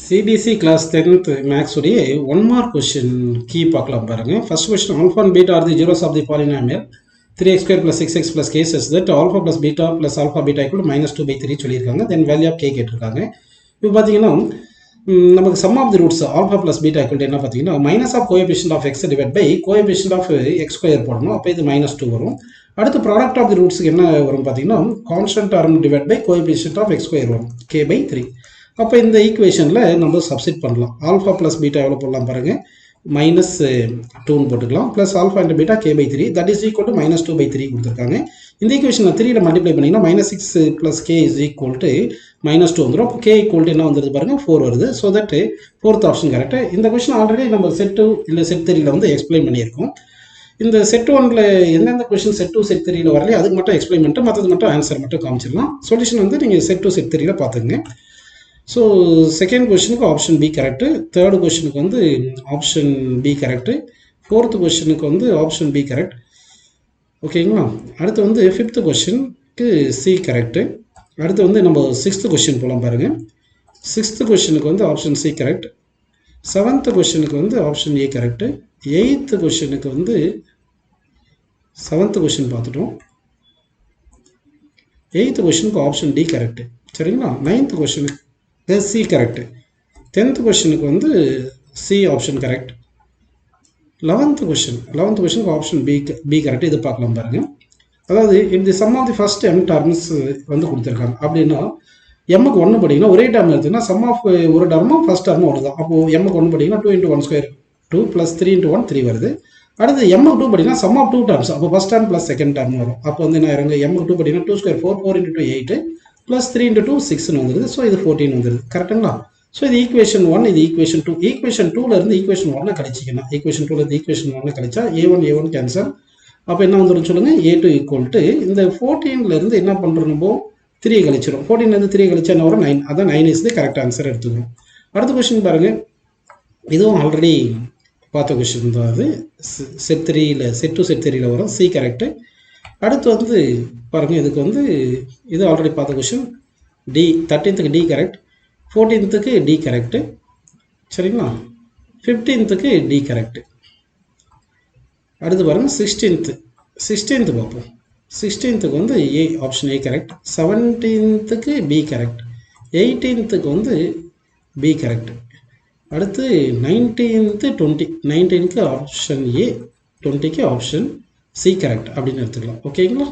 CBSE class 10th maths உடைய 1 mark question key பார்க்கலாம் பாருங்க. First question alpha and beta are the zeros of the polynomial 3x² + 6x + k such that alpha + beta + alpha beta = -2/3 சொல்லியிருக்காங்க. தென் value of k கேட்டிருக்காங்க. இப்போ பார்த்தீங்கன்னா நமக்கு sum of the roots alpha + beta = என்ன பார்த்தீங்கன்னா minus of coefficient of x divide by coefficient of x² போடணும். அப்போ இது -2 வரும். அடுத்து ப்ராடக்ட் ஆஃப் தி ரூட்ஸ்க்கு என்ன வரும் பார்த்தீங்கன்னா constant term divide by coefficient of x² வரும் k/3. அப்போ இந்த ஈக்குவேஷனில் நம்ம சப்ஸ்டிட் பண்ணலாம். ஆல்ஃபா ப்ளஸ் பீட்டா எவ்வளோ போடலாம் பாருங்கள், -2ன்னு போட்டுக்கலாம். Plus alpha into beta k/3 that is equal to -2/3 கொடுத்துருக்காங்க. இந்த ஈக்குவேஷன் 3ல் மல்டிப்ளை பண்ணிங்கன்னா -6 + k இஸ் ஈக்குவல் டு -2 வந்துடும். அப்போ k ஈக்குவல் டு என்ன வந்துருது பாருங்கள் 4 வருது. So that 4th option correct. இந்த கொஸ்டின் ஆல்ரெடி நம்ம செட் 2 இல்லை செட் 3ல் வந்து எக்ஸ்பிளைன் பண்ணியிருக்கோம். இந்த செட் 1ல் எந்தெந்த கொஸ்டின் செட் 2 செட் 3ல் வரலையே அதுக்கு மட்டும் எக்ஸ்பிளைன் பண்ணிட்டு மற்றது மட்டும் ஆன்சர் மட்டும் காமிச்சிடலாம். சொல்யூஷன் வந்து நீங்கள் செட் 2 செட் 3ல் பார்த்துங்க. ஸோ செகண்ட் கொஸ்டினுக்கு ஆப்ஷன் பி கரெக்டு, தேர்டு கொஸ்டினுக்கு வந்து ஆப்ஷன் பி கரெக்டு, ஃபோர்த்து கொஸ்டினுக்கு வந்து ஆப்ஷன் பி கரெக்ட். ஓகேங்களா? அடுத்து வந்து ஃபிஃப்த்து கொஸ்டினுக்கு சி கரெக்டு. அடுத்து வந்து நம்ம 6th கொஸ்டின் போகலாம் பாருங்கள். 6th கொஸ்டினுக்கு வந்து ஆப்ஷன் சி கரெக்ட், 7th கொஸ்டினுக்கு வந்து ஆப்ஷன் ஏ கரெக்டு, 8th கொஸ்டினுக்கு வந்து 7th கொஸ்டின் பார்த்துட்டோம். 8th கொஸ்டினுக்கு ஆப்ஷன் டி கரெக்டு. சரிங்களா? 9th கொஸ்டினுக்கு சி கரெக்டு, 10th கொஸ்டினுக்கு வந்து சி ஆப்ஷன் கரெக்ட், 11th கொஸ்டினுக்கு ஆப்ஷன் பி கரெக்ட். இது பார்க்கலாம் பாருங்க. அதாவது இந்த sum of the first m terms வந்து கொடுத்துருக்காங்க. அப்படின்னா எம்முக்கு 1 படிங்கன்னா ஒரே டர்ம் எடுத்துன்னா சம் ஆஃப் ஒரு டர்மும் ஃபர்ஸ்ட் டர்மும் ஒன்று தான். அப்போது எம்முக்கு 1 படிங்கன்னா 2 × 1² 2 + 3 × 1 3 வருது. அடுத்து எம்முக்கு 2 படிங்கன்னா சம் ஆஃப் 2 டர்ம்ஸ், அப்போ first term plus second term வரும். அப்போ வந்து என்ன ஆயிருங்க, எம்முக்கு 2 படிங்கன்னா 2² 4 4 × 2 8 + 3 × 2 6ன்னு வந்துடுது. ஸோ இது 14 வந்துடுது. கரெக்டுங்களா? ஸோ இது ஈக்குவேஷன் 1, இது ஈக்குவேஷன் 2. ஈக்குவேஷன் 2லேருந்து ஈக்குவேஷன் 1 கழிச்சிக்கலாம். ஈக்குவேஷன் 2லேருந்து ஈக்குவேஷன் 1 கழிச்சா a1 கேன்சல். அப்போ என்ன வந்துடும் சொல்லுங்கள், a2 ஈக்குவல் டு இந்த 14லேருந்து என்ன பண்ணுறோமோ 3 கழிச்சிடும். 14லேருந்து 3 கழிச்சா என்ன வரும் 9. அதான் 9 இஸ் தி கரெக்ட் ஆன்சர் எடுத்துக்கிறோம். அடுத்த கொஸ்டின் பாருங்கள். இதுவும் ஆல்ரெடி பார்த்த கொஸ்டின் தான். அது செட் 3ல் செட் 2 செட் 3ல் வரும். C correct. அடுத்து வந்து பாருங்கள், இதுக்கு வந்து இது ஆல்ரெடி பார்த்த question D. 13th D correct, 14th D correct. சரிங்களா? 15th D correct. அடுத்து பாருங்கள் 16th பார்ப்போம். 16th வந்து A option A correct, 17th B correct, 18th வந்து பி கரெக்ட். அடுத்து 19th 20, 19க்கு ஆப்ஷன் ஏ, 20க்கு ஆப்ஷன் சி கரெக்ட் அப்படின்னு எடுத்துக்கலாம். ஓகேங்களா?